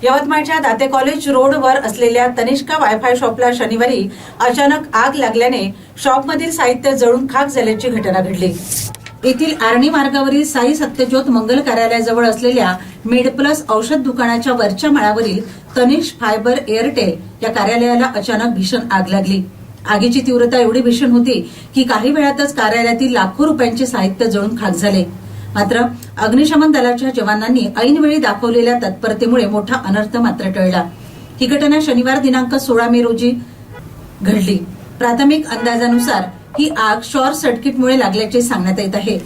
यवतमाळच्या दाते कॉलेज रोडवर असलेल्या तनिष्का वायफाय शॉपला शनिवारी अचानक आग लागल्याने शॉपमधील साहित्य जळून खाक झाल्याची घटना घडली। येथील आर्णी मार्गावरील साई सत्यज्योत मंगल कार्यालयाजवळ असलेल्या मेडप्लस औषध दुकानाच्या वरच्या माळावरील तनिष्क फायबर एअरटेल या कार्यालयाला अचानक भीषण आग लागली। आगीची तीव्रता एवढी भीषण होती की काही वेळातच कार्यालयातील लाखो रुपयांचे साहित्य जळून खाक झाले। मात्र अग्निशमन दलाच्या जवानांनी ऐनवेळी दाखवलेल्या तत्परतेमुळे मोठा अनर्थ मात्र टळला। ही घटना शनिवार दिनांक 16 मे रोजी घडली। प्राथमिक अंदाजानुसार ही आग शॉर्ट सर्किटमुळे लागल्याचे सांगण्यात येत आहे।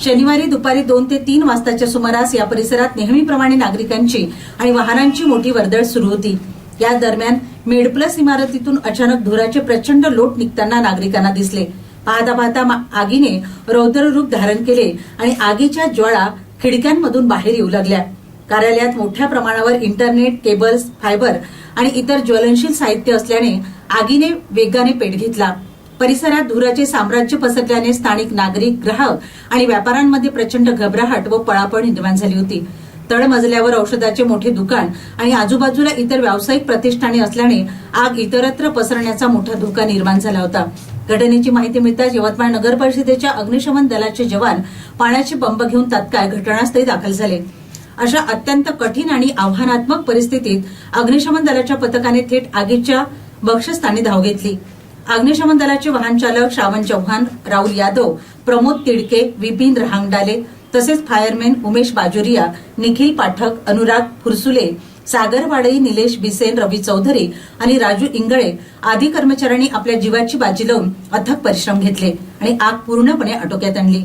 शनिवारी दुपारी 2 ते 3 वाजताच्या सुमारास या परिसरात नेहमीप्रमाणे नागरिकांची आणि वाहनांची मोठी वर्दळ सुरू होती। या दरम्यान मेडप्लस इमारतीतून अचानक धुराचे प्रचंड लोट निघताना नागरिकांना दिसले। पाहता पाहता आगीने रौद्र रूप धारण केले आणि आगीच्या ज्वाळा खिडक्यांमधून बाहेर येऊ लागल्या। कार्यालयात मोठ्या प्रमाणावर इंटरनेट केबल्स, फायबर आणि इतर ज्वलनशील साहित्य असल्याने आगीने वेगाने पेट घेतला। परिसरात धुराचे साम्राज्य पसरल्याने स्थानिक नागरिक, ग्राहक आणि व्यापाऱ्यांमध्ये प्रचंड घबराहट व पळापळ निर्माण झाली होती। तळमजल्यावर औषधाचे मोठे दुकान आणि आजूबाजूला इतर व्यावसायिक प्रतिष्ठाने असल्याने आग इतरत्र पसरण्याचा मोठा धोका निर्माण झाला होता। घटनेची माहिती मिळताच यवतमाळ नगर परिषदेच्या अग्निशमन दलाचे जवान पाण्याचे पंप घेऊन तात्काळ घटनास्थळी दाखल झाले। अशा अत्यंत कठीण आणि आव्हानात्मक परिस्थितीत अग्निशमन दलाच्या पथकाने थेट आगीच्या बक्षस्थानी धाव घेतली। अग्निशमन दलाचे वाहन चालक श्रावण चव्हाण, राहुल यादव, प्रमोद तिडके, विपिन रहांगडाले तसेच फायरमॅन उमेश बाजोरिया, निखिल पाठक, अनुराग फुरसुले, सागर वाडई, निलेश बिसेन, रवी चौधरी आणि राजू इंगळे आदी कर्मचाऱ्यांनी आपल्या जीवाची बाजी लावून अथक परिश्रम घेतले आणि आग पूर्णपणे आटोक्यात आणली।